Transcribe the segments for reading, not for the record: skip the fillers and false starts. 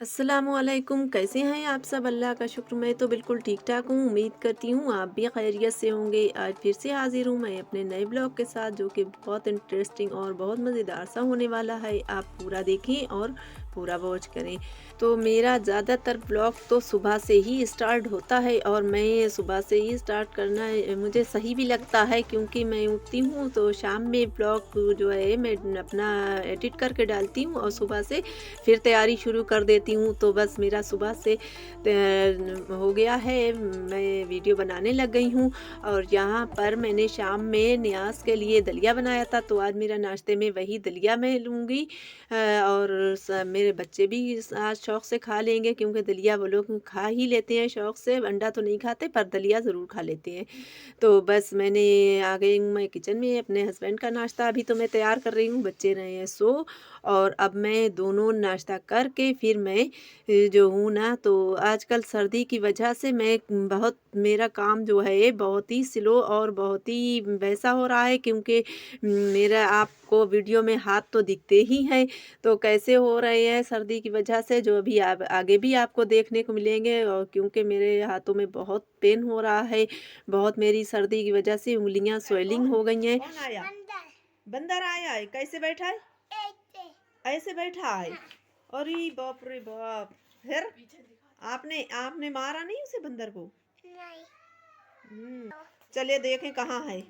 अस्सलामुअलैकुम, कैसे हैं आप सब? अल्लाह का शुक्र, मैं तो बिल्कुल ठीक ठाक हूँ। उम्मीद करती हूँ आप भी खैरियत से होंगे। आज फिर से हाजिर हूँ मैं अपने नए ब्लॉग के साथ, जो कि बहुत इंटरेस्टिंग और बहुत मज़ेदार सा होने वाला है। आप पूरा देखें और पूरा वॉच करें। तो मेरा ज़्यादातर ब्लॉग तो सुबह से ही स्टार्ट होता है और मैं सुबह से ही स्टार्ट करना मुझे सही भी लगता है, क्योंकि मैं उठती हूँ तो शाम में ब्लॉग जो है मैं अपना एडिट करके डालती हूँ और सुबह से फिर तैयारी शुरू कर देती हूँ। तो बस मेरा सुबह से हो गया है, मैं वीडियो बनाने लग गई हूँ। और यहाँ पर मैंने शाम में न्याज के लिए दलिया बनाया था, तो आज मेरा नाश्ते में वही दलिया मैं लूँगी। और मेरे बच्चे भी आज शौक़ से खा लेंगे, क्योंकि दलिया वो लोग खा ही लेते हैं शौक़ से। अंडा तो नहीं खाते, पर दलिया ज़रूर खा लेते हैं। तो बस मैंने आ गई हूँ मैं किचन में, अपने हस्बैंड का नाश्ता अभी तो मैं तैयार कर रही हूँ, बच्चे रहे हैं सो। और अब मैं दोनों नाश्ता करके फिर मैं जो हूँ ना, तो आजकल सर्दी की वजह से मैं बहुत, मेरा काम जो है बहुत ही स्लो और बहुत ही वैसा हो रहा है, क्योंकि मेरा आपको वीडियो में हाथ तो दिखते ही हैं, तो कैसे हो रहे हैं सर्दी की वजह से, जो अभी आगे भी आपको देखने को मिलेंगे। और क्योंकि मेरे हाथों में बहुत पेन हो रहा है, बहुत, मेरी सर्दी की वजह से उंगलियां स्वेलिंग हो गई हैं। कौन आया? बंदर आया है। कैसे बैठा है? ऐसे बैठा है। अरे बाप रे बाप! फिर आपने आपने मारा नहीं उसे, बंदर को? नहीं। चलिए देखें कहाँ है।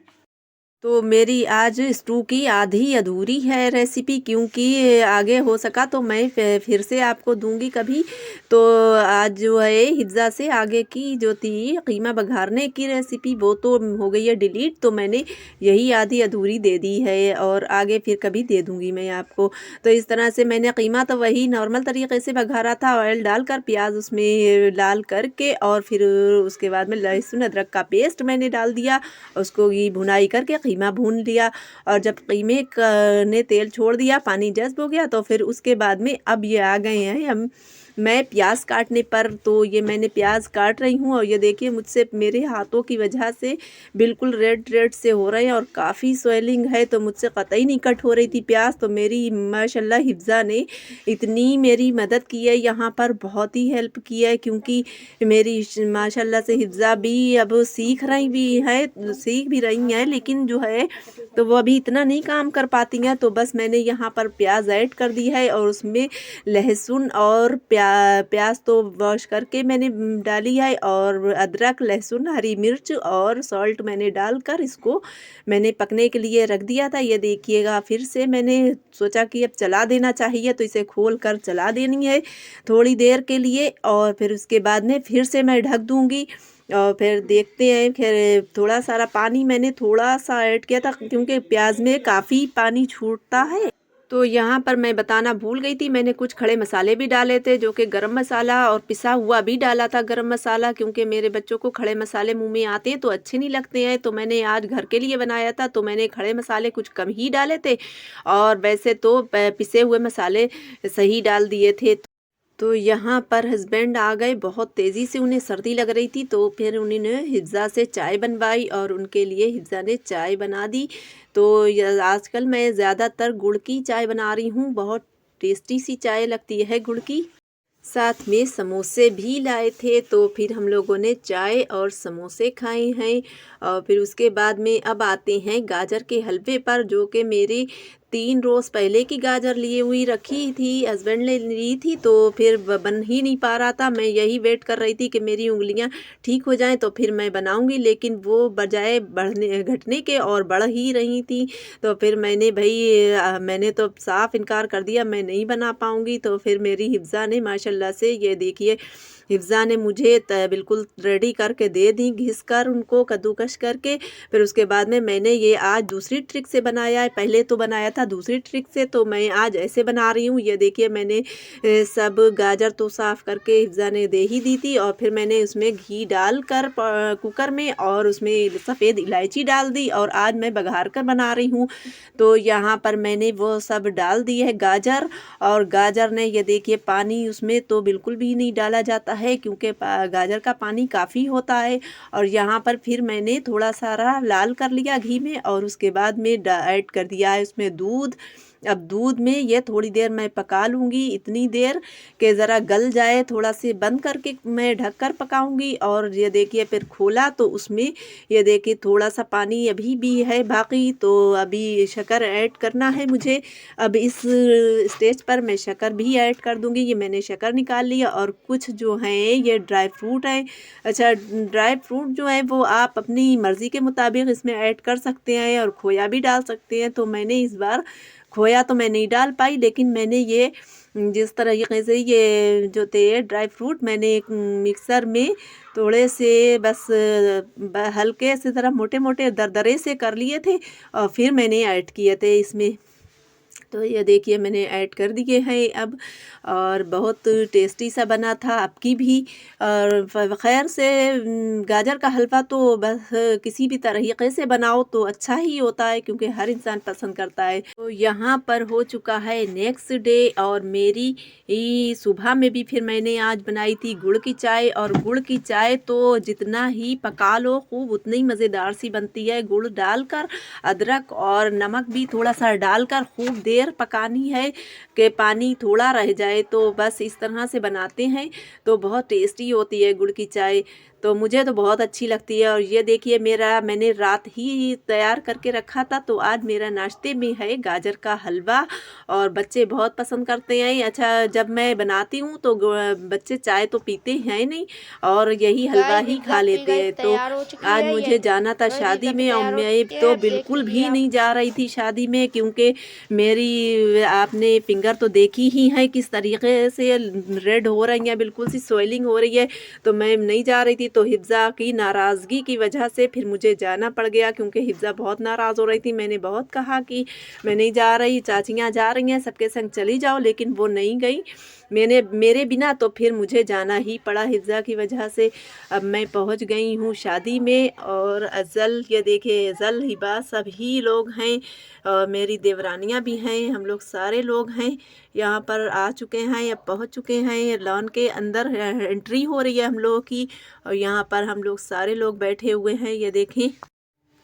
तो मेरी आज स्टू की आधी अधूरी है रेसिपी, क्योंकि आगे हो सका तो मैं फिर से आपको दूंगी कभी। तो आज जो है हिज्जा से आगे की जो थी कीमा बघारने की रेसिपी, वो तो हो गई है डिलीट, तो मैंने यही आधी अधूरी दे दी है, और आगे फिर कभी दे दूंगी मैं आपको। तो इस तरह से मैंने कीमा तो वही नॉर्मल तरीके से बघारा था, ऑयल डालकर, प्याज उसमें डाल करके, और फिर उसके बाद में लहसुन अदरक का पेस्ट मैंने डाल दिया, उसको ये भुनाई करके कीमा भून लिया। और जब कीमे ने तेल छोड़ दिया, पानी जज्ब हो गया, तो फिर उसके बाद में अब ये आ गए हैं हम, मैं प्याज काटने पर। तो ये मैंने प्याज काट रही हूँ, और ये देखिए मुझसे, मेरे हाथों की वजह से बिल्कुल रेड रेड से हो रहे हैं और काफ़ी स्वेलिंग है, तो मुझसे कतई नहीं कट हो रही थी प्याज। तो मेरी माशाल्लाह हिफ्ज़ा ने इतनी मेरी मदद की है, यहाँ पर बहुत ही हेल्प की है, क्योंकि मेरी माशाल्लाह से हिफ्ज़ा भी अब सीख रही भी है, सीख भी रही हैं, लेकिन जो है तो वो अभी इतना नहीं काम कर पाती हैं। तो बस मैंने यहाँ पर प्याज ऐड कर दी है, और उसमें लहसुन और प्याज तो वॉश करके मैंने डाली है, और अदरक, लहसुन, हरी मिर्च और सॉल्ट मैंने डालकर इसको मैंने पकने के लिए रख दिया था। ये देखिएगा, फिर से मैंने सोचा कि अब चला देना चाहिए, तो इसे खोल कर चला देनी है थोड़ी देर के लिए, और फिर उसके बाद में फिर से मैं ढक दूँगी। और फिर देखते हैं, फिर थोड़ा सारा पानी मैंने थोड़ा सा ऐड किया था, क्योंकि प्याज में काफ़ी पानी छूटता है। तो यहाँ पर मैं बताना भूल गई थी, मैंने कुछ खड़े मसाले भी डाले थे, जो कि गरम मसाला और पिसा हुआ भी डाला था गरम मसाला, क्योंकि मेरे बच्चों को खड़े मसाले मुंह में आते हैं तो अच्छे नहीं लगते हैं। तो मैंने आज घर के लिए बनाया था, तो मैंने खड़े मसाले कुछ कम ही डाले थे, और वैसे तो पिसे हुए मसाले सही डाल दिए थे। तो यहाँ पर हस्बैंड आ गए, बहुत तेज़ी से उन्हें सर्दी लग रही थी, तो फिर उन्होंने हिफ्ज़ा से चाय बनवाई, और उनके लिए हिफ्ज़ा ने चाय बना दी। तो आजकल मैं ज़्यादातर गुड़ की चाय बना रही हूँ, बहुत टेस्टी सी चाय लगती है गुड़ की। साथ में समोसे भी लाए थे, तो फिर हम लोगों ने चाय और समोसे खाए हैं। और फिर उसके बाद में अब आते हैं गाजर के हलवे पर, जो कि मेरे 3 रोज़ पहले की गाजर लिए हुई रखी थी, हस्बैंड ने ली थी, तो फिर बन ही नहीं पा रहा था। मैं यही वेट कर रही थी कि मेरी उंगलियां ठीक हो जाएं, तो फिर मैं बनाऊंगी, लेकिन वो बजाय बढ़ने घटने के और बढ़ ही रही थी। तो फिर मैंने मैंने तो साफ इनकार कर दिया, मैं नहीं बना पाऊंगी। तो फिर मेरी हिफ्ज़ा ने माशाल्लाह से, ये देखिए, हिफ्ज़ा ने मुझे बिल्कुल रेडी करके दे दी, घिस कर उनको कद्दूकश करके। फिर उसके बाद में मैंने ये आज दूसरी ट्रिक से बनाया है, पहले तो बनाया था दूसरी ट्रिक से, तो मैं आज ऐसे बना रही हूँ। ये देखिए, मैंने सब गाजर तो साफ़ करके हिफ्ज़ा ने दे ही दी थी, और फिर मैंने उसमें घी डाल कर कुकर में, और उसमें सफ़ेद इलायची डाल दी, और आज मैं बघार कर बना रही हूँ। तो यहाँ पर मैंने वो सब डाल दी है गाजर, और गाजर ने, ये देखिए, पानी उसमें तो बिल्कुल भी नहीं डाला जाता है, क्योंकि गाजर का पानी काफ़ी होता है। और यहाँ पर फिर मैंने थोड़ा सारा लाल कर लिया घी में, और उसके बाद में ऐड कर दिया है उसमें दूध, अब दूध में ये थोड़ी देर मैं पका लूँगी, इतनी देर कि ज़रा गल जाए, थोड़ा से बंद करके मैं ढककर पकाऊँगी। और ये देखिए फिर खोला तो उसमें ये देखिए थोड़ा-सा पानी अभी भी है बाकी, तो अभी शक्कर ऐड करना है मुझे। अब इस स्टेज पर मैं शक्कर भी ऐड कर दूँगी। ये मैंने शक्कर निकाल लिया और कुछ जो हैं ये ड्राई फ्रूट हैं। अच्छा, ड्राई फ्रूट जो है वो आप अपनी मर्ज़ी के मुताबिक इसमें ऐड कर सकते हैं और खोया भी डाल सकते हैं। तो मैंने इस बार खोया तो मैं नहीं डाल पाई, लेकिन मैंने ये जिस तरीके से ये जो थे ड्राई फ्रूट मैंने एक मिक्सर में थोड़े से बस हल्के से ज़रा मोटे-मोटे दरदरे से कर लिए थे और फिर मैंने ऐड किए थे इसमें। तो ये देखिए मैंने ऐड कर दिए हैं अब, और बहुत टेस्टी सा बना था आपकी भी। और खैर से गाजर का हलवा तो बस किसी भी तरीके से बनाओ तो अच्छा ही होता है, क्योंकि हर इंसान पसंद करता है। तो यहाँ पर हो चुका है नेक्स्ट डे, और मेरी सुबह में भी फिर मैंने आज बनाई थी गुड़ की चाय। और गुड़ की चाय तो जितना ही पका लो खूब उतनी ही मज़ेदार सी बनती है। गुड़ डालकर अदरक और नमक भी थोड़ा सा डालकर खूब देर पकानी है कि पानी थोड़ा रह जाए, तो बस इस तरह से बनाते हैं तो बहुत टेस्टी होती है गुड़ की चाय। तो मुझे तो बहुत अच्छी लगती है। और ये देखिए मेरा मैंने रात ही तैयार करके रखा था, तो आज मेरा नाश्ते में है गाजर का हलवा, और बच्चे बहुत पसंद करते हैं। अच्छा, जब मैं बनाती हूँ तो बच्चे चाय तो पीते हैं नहीं और यही हलवा गाइस ही पिज़्ज़ा खा आपकी लेते गाइस हैं। तो तैयार हो चुकी आज है। ये मुझे जाना था गाइस शादी पिज़्ज़ा आपकी में, और तैयार हो मैं चुकी तो है, देख बिल्कुल लीजिए भी आप। नहीं जा रही थी शादी में, क्योंकि मेरी आपने फिंगर तो देखी ही है किस तरीके से रेड हो रही है, बिल्कुल सी स्वेलिंग हो रही है। तो मैं नहीं जा रही थी, तो हिफ्ज़ा की नाराज़गी की वजह से फिर मुझे जाना पड़ गया, क्योंकि हिफ्ज़ा बहुत नाराज़ हो रही थी। मैंने बहुत कहा कि मैं नहीं जा रही, चाचियाँ जा रही हैं सबके संग चली जाओ, लेकिन वो नहीं गई मेरे बिना। तो फिर मुझे जाना ही पड़ा हिफ्ज़ा की वजह से। अब मैं पहुंच गई हूँ शादी में, और अज़ल ये देखिए अज़ल हिबा सभी लोग हैं, और मेरी देवरानियाँ भी हैं, हम लोग सारे लोग हैं यहाँ पर आ चुके हैं, अब पहुँच चुके हैं। लॉन के अंदर एंट्री हो रही है हम लोगों की, और यहाँ पर हम लोग सारे लोग बैठे हुए हैं, ये देखें।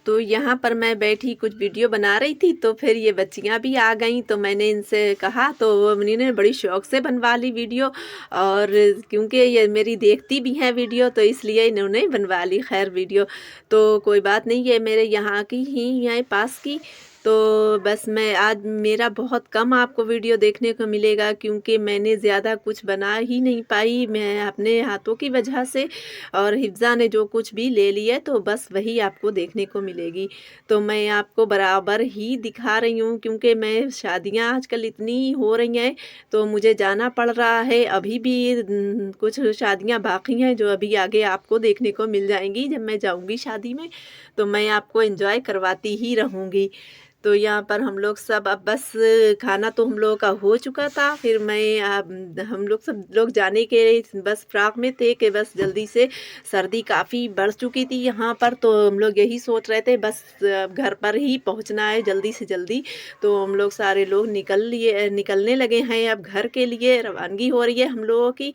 तो यहाँ पर मैं बैठी कुछ वीडियो बना रही थी, तो फिर ये बच्चियाँ भी आ गईं, तो मैंने इनसे कहा तो उन्होंने बड़ी शौक से बनवा ली वीडियो। और क्योंकि ये मेरी देखती भी हैं वीडियो, तो इसलिए इन्होंने बनवा ली खैर वीडियो। तो कोई बात नहीं, ये मेरे यहाँ की ही यहाँ पास की। तो बस मैं आज मेरा बहुत कम आपको वीडियो देखने को मिलेगा, क्योंकि मैंने ज़्यादा कुछ बना ही नहीं पाई मैं अपने हाथों की वजह से, और हिफ्ज़ा ने जो कुछ भी ले लिया तो बस वही आपको देखने को मिलेगी। तो मैं आपको बराबर ही दिखा रही हूँ, क्योंकि मैं शादियाँ आजकल इतनी हो रही हैं तो मुझे जाना पड़ रहा है। अभी भी कुछ शादियाँ बाकी हैं जो अभी आगे आपको देखने को मिल जाएंगी। जब मैं जाऊँगी शादी में तो मैं आपको एंजॉय करवाती ही रहूँगी। तो यहाँ पर हम लोग सब अब बस खाना तो हम लोगों का हो चुका था, फिर मैं हम लोग सब लोग जाने के बस फ्राक में थे कि बस जल्दी से, सर्दी काफ़ी बढ़ चुकी थी यहाँ पर, तो हम लोग यही सोच रहे थे बस घर पर ही पहुँचना है जल्दी से जल्दी। तो हम लोग सारे लोग निकलने लगे हैं, अब घर के लिए रवानगी हो रही है हम लोगों की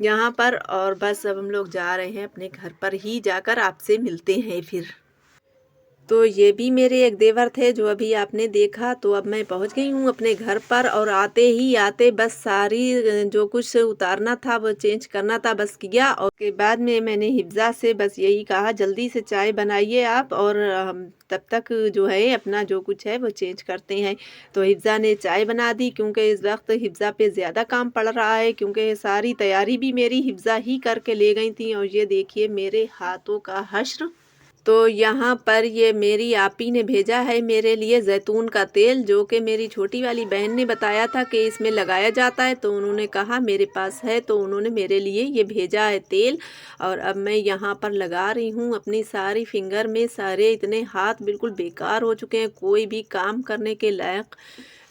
यहाँ पर। और बस अब हम लोग जा रहे हैं अपने घर पर ही जाकर आपसे मिलते हैं फिर। तो ये भी मेरे एक देवर थे जो अभी आपने देखा। तो अब मैं पहुंच गई हूँ अपने घर पर, और आते ही आते बस सारी जो कुछ उतारना था वो चेंज करना था बस किया। और के बाद में मैंने हिफ्ज़ा से बस यही कहा जल्दी से चाय बनाइए आप, और हम तब तक जो है अपना जो कुछ है वो चेंज करते हैं। तो हिफ्ज़ा ने चाय बना दी, क्योंकि इस वक्त हिफ्ज़ा पे ज़्यादा काम पड़ रहा है, क्योंकि सारी तैयारी भी मेरी हिफ्ज़ा ही करके ले गई थी। और ये देखिए मेरे हाथों का हश्र। तो यहाँ पर ये मेरी आपी ने भेजा है मेरे लिए ज़ैतून का तेल, जो कि मेरी छोटी वाली बहन ने बताया था कि इसमें लगाया जाता है, तो उन्होंने कहा मेरे पास है, तो उन्होंने मेरे लिए ये भेजा है तेल। और अब मैं यहाँ पर लगा रही हूँ अपनी सारी फिंगर में। सारे इतने हाथ बिल्कुल बेकार हो चुके हैं, कोई भी काम करने के लायक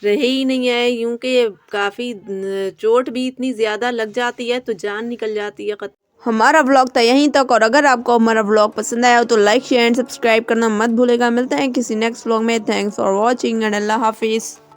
रहे ही नहीं है, क्योंकि काफ़ी चोट भी इतनी ज़्यादा लग जाती है तो जान निकल जाती है। हमारा व्लॉग था यहीं तक, और अगर आपको हमारा व्लॉग पसंद आया हो तो लाइक शेयर एंड सब्सक्राइब करना मत भूलेगा। मिलते हैं किसी नेक्स्ट व्लॉग में। थैंक्स फॉर वॉचिंग एंड अल्लाह हाफिज़।